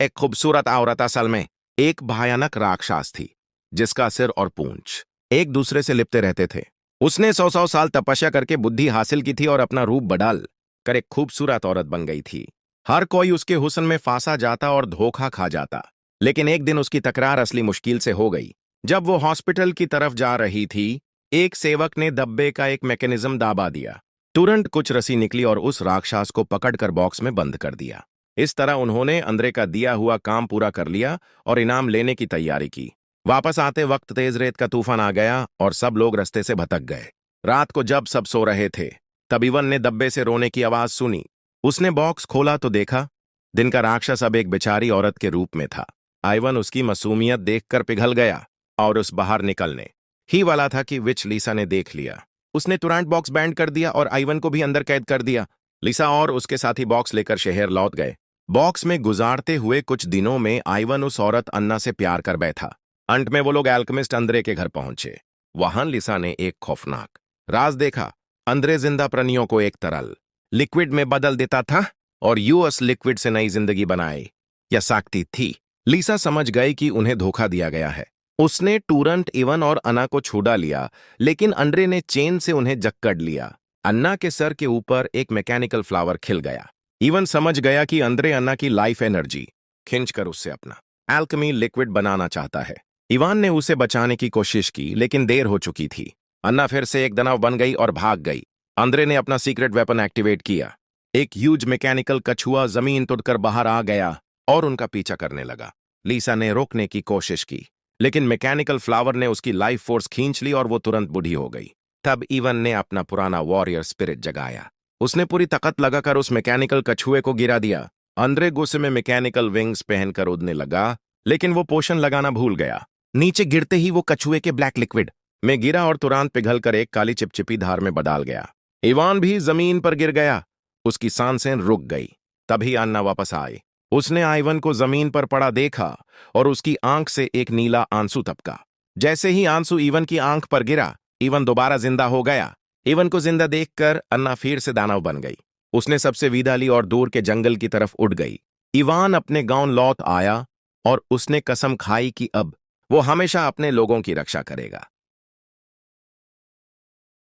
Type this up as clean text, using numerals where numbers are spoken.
एक खूबसूरत औरत असल में एक भयानक राक्षस थी, जिसका सिर और पूंछ एक दूसरे से लिपटे रहते थे। उसने 100 साल तपस्या करके बुद्धि हासिल की थी और अपना रूप बदल कर एक खूबसूरत औरत बन गई थी। हर कोई उसके हुस्न में फांसा जाता और धोखा खा जाता। लेकिन एक दिन उसकी तकरार असली मुश्किल से हो गई। जब वो हॉस्पिटल की तरफ जा रही थी, एक सेवक ने डब्बे का एक मैकेनिज्म दाबा दिया। तुरंत कुछ रस्सी निकली और उस राक्षस को पकड़कर बॉक्स में बंद कर दिया। इस तरह उन्होंने अंद्रे का दिया हुआ काम पूरा कर लिया और इनाम लेने की तैयारी की। वापस आते वक्त तेज रेत का तूफान आ गया और सब लोग रास्ते से भटक गए। रात को जब सब सो रहे थे, तब इवन ने डब्बे से रोने की आवाज सुनी। उसने बॉक्स खोला तो देखा, दिन का राक्षस अब एक बेचारी औरत के रूप में था। आइवन उसकी मासूमियत देखकर पिघल गया और उस बाहर निकलने ही वाला था कि विच लीसा ने देख लिया। उसने तुरंत बॉक्स बैंड कर दिया और आइवन को भी अंदर कैद कर दिया। लीसा और उसके साथी बॉक्स लेकर शहर लौट गए। बॉक्स में गुजारते हुए कुछ दिनों में आइवन उस औरत अन्ना से प्यार कर बैठा। अंत में वो लोग एल्केमिस्ट अंद्रे के घर पहुंचे। वहां लिसा ने एक खौफनाक राज देखा। अंद्रे जिंदा प्राणियों को एक तरल लिक्विड में बदल देता था और यूएस लिक्विड से नई जिंदगी बनाई या सकती थी। लिसा समझ गई कि उन्हें धोखा दिया गया है। उसने तुरंत इवन और अन्ना को छुड़ा लिया, लेकिन अंद्रे ने चेन से उन्हें जकड़ लिया। अन्ना के सर के ऊपर एक मैकेनिकल फ्लावर खिल गया। इवन समझ गया कि अंद्रे अन्ना की लाइफ एनर्जी खींचकर उससे अपना एल्केमी लिक्विड बनाना चाहता है। इवान ने उसे बचाने की कोशिश की, लेकिन देर हो चुकी थी। अन्ना फिर से एक दानव बन गई और भाग गई। अंद्रे ने अपना सीक्रेट वेपन एक्टिवेट किया। एक ह्यूज मैकेनिकल कछुआ जमीन तोड़कर बाहर आ गया और उनका पीछा करने लगा। लीसा ने रोकने की कोशिश की, लेकिन मैकेनिकल फ्लावर ने उसकी लाइफ फोर्स खींच ली और वो तुरंत बूढ़ी हो गई। तब इवन ने अपना पुराना वॉरियर स्पिरिट जगाया। उसने पूरी ताकत लगाकर उस मैकेनिकल कछुए को गिरा दिया। अंद्रे गुस्से में मैकेनिकल विंग्स पहनकर उड़ने लगा, लेकिन वो पोषण लगाना भूल गया। नीचे गिरते ही वो कछुए के ब्लैक लिक्विड में गिरा और तुरंत पिघलकर एक काली चिपचिपी धार में बदल गया। इवान भी जमीन पर गिर गया। उसकी सांसें रुक गई। तभी अन्ना वापस आए। उसने आइवन को जमीन पर पड़ा देखा और उसकी आंख से एक नीला आंसू टपका। जैसे ही आंसू इवन की आंख पर गिरा, इवन दोबारा जिंदा हो गया। इवन को जिंदा देखकर अन्ना फिर से दानव बन गई। उसने सबसे विदा ली और दूर के जंगल की तरफ उड़ गई। इवान अपने गांव लौट आया और उसने कसम खाई कि अब वो हमेशा अपने लोगों की रक्षा करेगा।